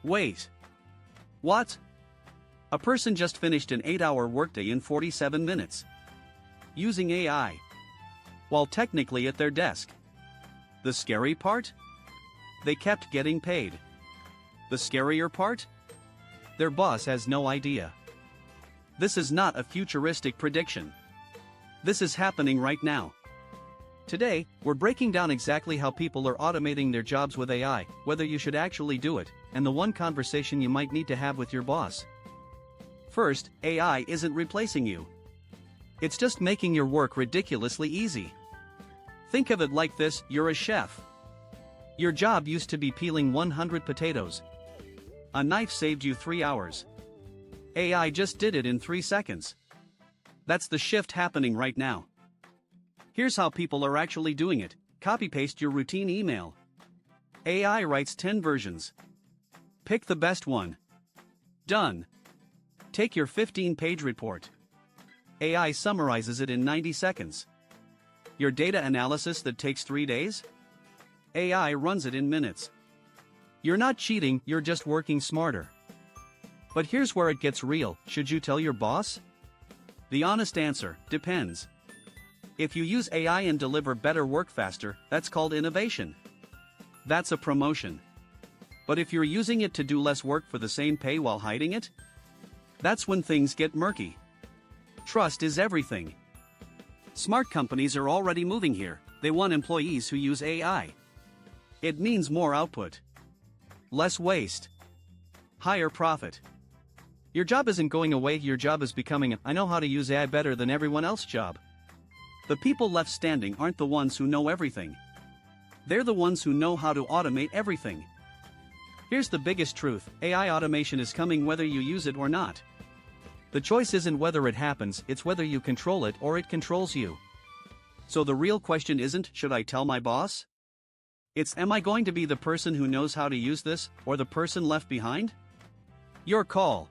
Wait. What? A person just finished an 8-hour workday in 47 minutes. Using AI. While technically at their desk. The scary part? They kept getting paid. The scarier part? Their boss has no idea. This is not a futuristic prediction. This is happening right now. Today, we're breaking down exactly how people are automating their jobs with AI, whether you should actually do it, and the one conversation you might need to have with your boss. First, AI isn't replacing you. It's just making your work ridiculously easy. Think of it like this: you're a chef. Your job used to be peeling 100 potatoes. A knife saved you 3 hours. AI just did it in 3 seconds. That's the shift happening right now. Here's how people are actually doing it. Copy-paste your routine email. AI writes 10 versions. Pick the best one. Done. Take your 15-page report. AI summarizes it in 90 seconds. Your data analysis that takes 3 days? AI runs it in minutes. You're not cheating, you're just working smarter. But here's where it gets real: should you tell your boss? The honest answer: depends. If you use AI and deliver better work faster, that's called innovation. That's a promotion. But if you're using it to do less work for the same pay while hiding it, that's when things get murky. Trust is everything. Smart companies are already moving here. They want employees who use AI. It means more output, less waste, higher profit. Your job isn't going away, your job is becoming a "I know how to use AI better than everyone else" job. The people left standing aren't the ones who know everything. They're the ones who know how to automate everything. Here's the biggest truth: AI automation is coming whether you use it or not. The choice isn't whether it happens, it's whether you control it or it controls you. So the real question isn't, should I tell my boss? It's, am I going to be the person who knows how to use this, or the person left behind? Your call.